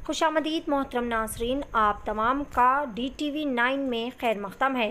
खुशामदीद मोहतरम नाज़रीन, आप तमाम का DTV 9 में खैर मक़दम है।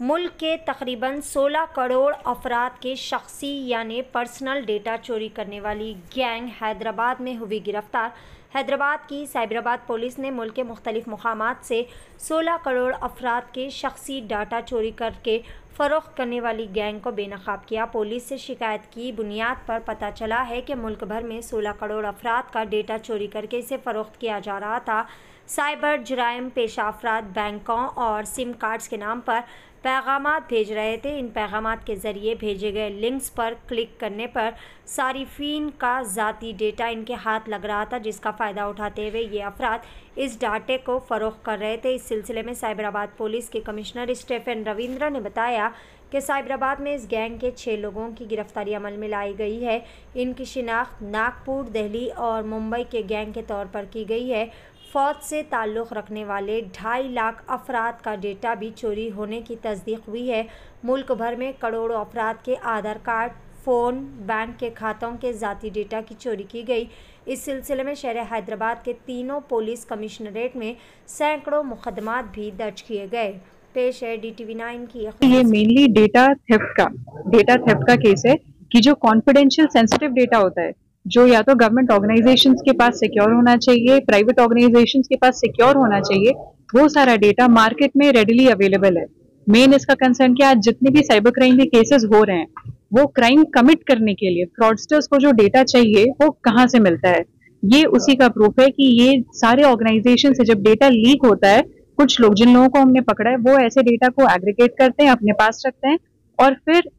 मुल्क के तकरीबन 16 करोड़ अफराद के शख्सी यानी पर्सनल डेटा चोरी करने वाली गैंग हैदराबाद में हुई गिरफ्तार। हैदराबाद की साइबराबाद पुलिस ने मुल्क के मुख्तलिफ मुकामात से 16 करोड़ अफराद के शख्सी डाटा चोरी करके फ़रोख्त करने वाली गैंग को बेनकाब किया। पुलिस से शिकायत की बुनियाद पर पता चला है कि मुल्क भर में 16 करोड़ अफराद का डेटा चोरी करके इसे फ़रोख्त किया जा रहा था। साइबर जराइम पेशा अफराद बैंकों और सिम कार्ड्स के नाम पर पैगामात भेज रहे थे। इन पैगामात के ज़रिए भेजे गए लिंक्स पर क्लिक करने पर सारिफीन का ज़ाती डेटा इनके हाथ लग रहा था, जिसका फ़ायदा उठाते हुए ये अफराद इस डाटे को फ़रोख्त कर रहे थे। इस सिलसिले में साइबराबाद पुलिस के कमिश्नर स्टीफन रविंद्र ने बताया कि साइबराबाद में इस गैंग के 6 लोगों की गिरफ्तारी अमल में लाई गई है। इनकी शिनाख्त नागपुर, दिल्ली और मुंबई के गैंग के तौर पर की गई है। फ़ौज से ताल्लुक़ रखने वाले 2.5 लाख अफराद का डेटा भी चोरी होने की तस्दीक हुई है। मुल्क भर में करोड़ों अफराद के आधार कार्ड, फ़ोन, बैंक के खातों के ज़ाती डेटा की चोरी की गई। इस सिलसिले में शहर हैदराबाद के तीनों पुलिस कमिश्नरेट में सैकड़ों मुकदमात भी दर्ज किए गए। पेश है DTV 9 की ये मेनली डेटा थेफ्ट का केस है कि जो कॉन्फिडेंशियल सेंसिटिव डेटा होता है, जो या तो गवर्नमेंट ऑर्गेनाइजेशंस के पास सिक्योर होना चाहिए, प्राइवेट ऑर्गेनाइजेशंस के पास सिक्योर होना चाहिए, वो सारा डेटा मार्केट में रेडिली अवेलेबल है। मेन इसका कंसर्न क्या, आज जितने भी साइबर क्राइम के केसेस हो रहे हैं, वो क्राइम कमिट करने के लिए फ्रॉडस्टर्स को जो डेटा चाहिए वो कहाँ से मिलता है। ये उसी का प्रूफ है कि ये सारे ऑर्गेनाइजेशन से जब डेटा लीक होता है, कुछ लोग, जिन लोगों को हमने पकड़ा है, वो ऐसे डेटा को एग्रीगेट करते हैं, अपने पास रखते हैं और फिर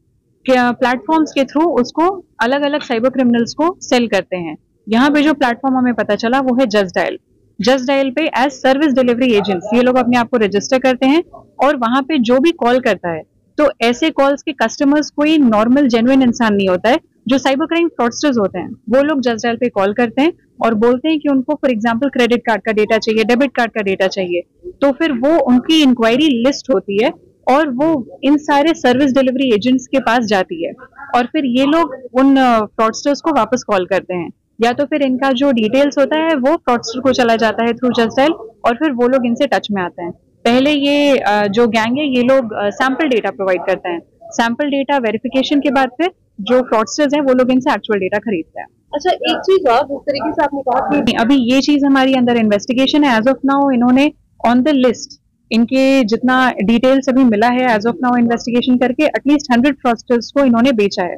प्लेटफॉर्म्स के थ्रू उसको अलग अलग साइबर क्रिमिनल्स को सेल करते हैं। यहाँ पे जो प्लेटफॉर्म हमें पता चला वो है जस्ट डायल पे एज सर्विस डिलीवरी एजेंट्स ये लोग अपने आप को रजिस्टर करते हैं और वहां पे जो भी कॉल करता है, तो ऐसे कॉल्स के कस्टमर्स कोई नॉर्मल जेन्युइन इंसान नहीं होता है। जो साइबर क्राइम फ्रॉडस्टर्स होते हैं वो लोग जस्ट डायल पे कॉल करते हैं और बोलते हैं कि उनको फॉर एग्जाम्पल क्रेडिट कार्ड का डेटा चाहिए, डेबिट कार्ड का डेटा चाहिए, तो फिर वो उनकी इंक्वायरी लिस्ट होती है और वो इन सारे सर्विस डिलीवरी एजेंट्स के पास जाती है और फिर ये लोग उन फ्रॉडस्टर्स को वापस कॉल करते हैं, या तो फिर इनका जो डिटेल्स होता है वो फ्रॉडस्टर को चला जाता है थ्रू जस्ट डायल और फिर वो लोग इनसे टच में आते हैं। पहले ये जो गैंग है ये लोग सैंपल डेटा प्रोवाइड करते हैं। सैंपल डेटा वेरिफिकेशन के बाद फिर जो फ्रॉडस्टर्स हैं वो लोग इनसे एक्चुअल डेटा खरीदते हैं। अच्छा, एक चीज और जिस तरीके से आपने कहा कि अभी ये चीज हमारी अंदर इन्वेस्टिगेशन है। एज ऑफ नाउ इन्होंने ऑन द लिस्ट इनके जितना डिटेल्स अभी मिला है एज ऑफ नाउ इन्वेस्टिगेशन करके एटलीस्ट 100 फ्रॉडस्टर्स को इन्होंने बेचा है।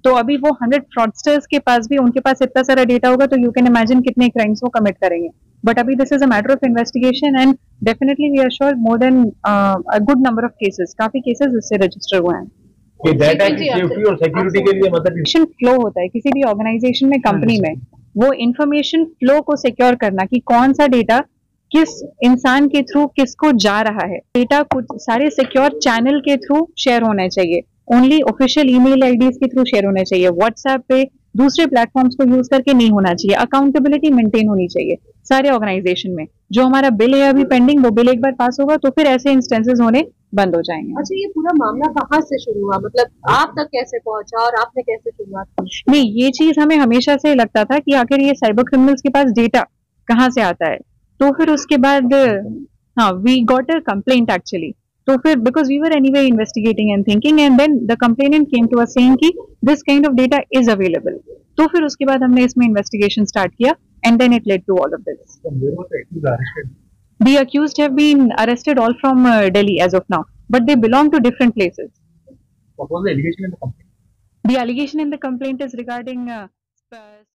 तो अभी वो 100 फ्रॉडस्टर्स के पास भी उनके पास इतना सारा डेटा होगा तो यू कैन इमेजिन कितने क्राइम्स वो कमिट करेंगे। बट अभी this is a matter of investigation and definitely we are sure more than a good number of cases, काफी केसेस इससे रजिस्टर हुए हैं। ये डाटा की सेफ्टी और सिक्योरिटी के लिए मतलब फ्लो होता है किसी भी ऑर्गेनाइजेशन में, कंपनी में, वो इंफॉर्मेशन फ्लो को सिक्योर करना कि कौन सा डेटा किस इंसान के थ्रू किसको जा रहा है। डेटा कुछ सारे सिक्योर चैनल के थ्रू शेयर होना चाहिए, ओनली ऑफिशियल ईमेल आईडीज के थ्रू शेयर होना चाहिए, व्हाट्सएप पे दूसरे प्लेटफॉर्म्स को यूज करके नहीं होना चाहिए। अकाउंटेबिलिटी मेंटेन होनी चाहिए सारे ऑर्गेनाइजेशन में। जो हमारा बिल है अभी पेंडिंग, वो बिल एक बार पास होगा तो फिर ऐसे इंस्टेंसेस होने बंद हो जाएंगे। अच्छा, ये पूरा मामला कहाँ से शुरू हुआ, मतलब आप तक कैसे पहुंचा और आपने कैसे शुरुआत की? नहीं, ये चीज हमें हमेशा से लगता था कि आखिर ये साइबर क्रिमिनल्स के पास डेटा कहाँ से आता है। तो फिर उसके बाद हाँ, we got a complaint actually. तो फिर because we were anyway investigating and thinking and then the complainant came to us saying कि this kind of data is available. तो फिर उसके बाद हमने इसमें इन्वेस्टिगेशन स्टार्ट किया and then it led to all of this. The accused have been arrested all from Delhi as of now, but they belong to different places. What was the allegation in the complaint? The allegation in the complaint is regarding